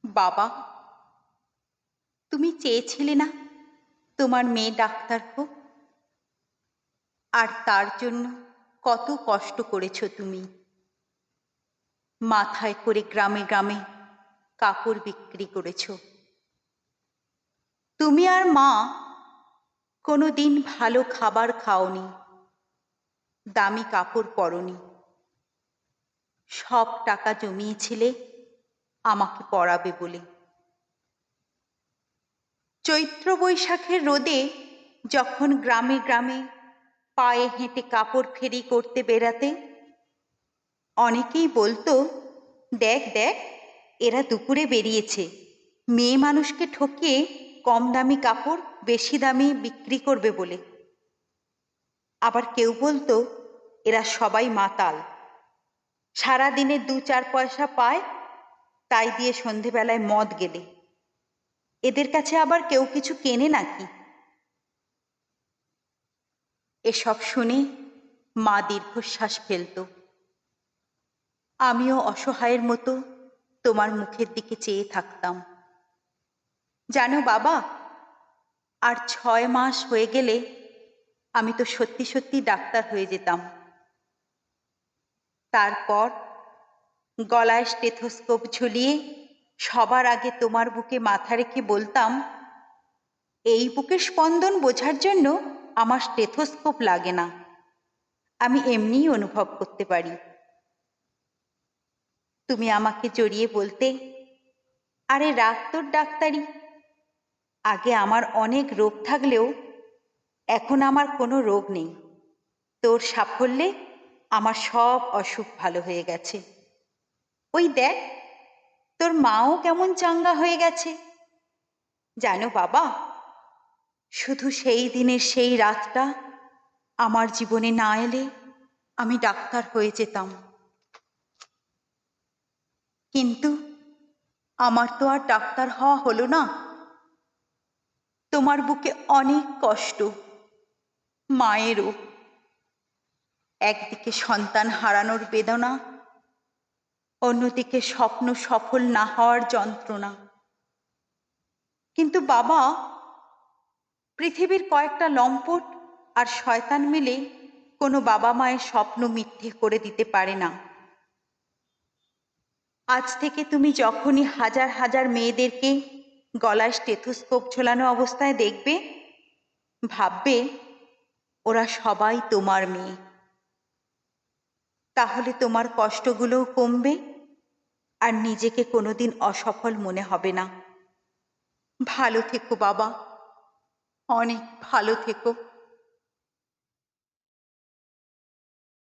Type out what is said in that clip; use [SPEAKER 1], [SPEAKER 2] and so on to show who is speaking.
[SPEAKER 1] বাবা, তুমি চেয়েছিলে না তোমার মেয়ে ডাক্তার হোক? আর তার জন্য কত কষ্ট করেছো তুমি। মাথায় করে গ্রামে গ্রামে কাপড় বিক্রি করেছো। তুমি আর মা কোনো দিন ভালো খাবার খাওনি, দামি কাপড় পরনি। সব টাকা জমিয়েছিলে আমাকে পড়াবে বলে। চৈত্র বৈশাখের রোদে যখন গ্রামে গ্রামে পায়ে হেঁটে কাপড় ফেরি করতে বেড়াতে, অনেকেই বলতো, দেখ দেখ, এরা দুপুরে বেরিয়েছে, মেয়ে মানুষকে ঠকিয়ে কম দামি কাপড় বেশি দামে বিক্রি করবে বলে। আবার কেউ বলতো, এরা সবাই মাতাল, সারাদিনে 2-4 পয়সা পায়, তাই দিয়ে সন্ধেবেলায় মদ গেলে। এদের কাছে আবার কেউ কিছু কেনে নাকি? এসব শুনে মা দীর্ঘশ্বাস ফেলত। আমিও অসহায়ের মতো তোমার মুখের দিকে চেয়ে থাকতাম। জানো বাবা, আর 6 মাস হয়ে গেলে আমি তো সত্যি সত্যি ডাক্তার হয়ে যেতাম। তারপর গলায় স্টেথোস্কোপ ঝুলিয়ে সবার আগে তোমার বুকে মাথা রেখে বলতাম, এই বুকের স্পন্দন বোঝার জন্য আমার স্টেথোস্কোপ লাগে না, আমি এমনিই অনুভব করতে পারি। তুমি আমাকে জড়িয়ে বলতে, আরে রাখ তোর ডাক্তারি, আগে আমার অনেক রোগ থাকলেও এখন আমার কোনো রোগ নেই। তোর সাফল্যে আমার সব অসুখ ভালো হয়ে গেছে। ওই দেখ, তোর মাও কেমন চাঙ্গা হয়ে গেছে। জানো বাবা, শুধু সেই দিনের সেই রাতটা আমার জীবনে না এলে আমি ডাক্তার হয়ে যেতাম। কিন্তু আমার তো আর ডাক্তার হওয়া হলো না। তোমার বুকে অনেক কষ্ট, মায়েরও। একদিকে সন্তান হারানোর বেদনা, অন্যদিকে স্বপ্ন সফল না হওয়ার যন্ত্রণা। কিন্তু বাবা, পৃথিবীর কয়েকটা লম্পট আর শয়তান মিলে কোনো বাবা মায়ের স্বপ্ন মিথ্যে করে দিতে পারে না। আজ থেকে তুমি যখনই হাজার হাজার মেয়েদেরকে গলায় স্টেথোস্কোপ ঝোলানো অবস্থায় দেখবে, ভাববে ওরা সবাই তোমার মেয়ে। তাহলে তোমার কষ্টগুলোও কমবে আর নিজেকে কোনোদিন অসফল মনে হবে না। ভালো থেকো বাবা, অনেক ভালো থেকো।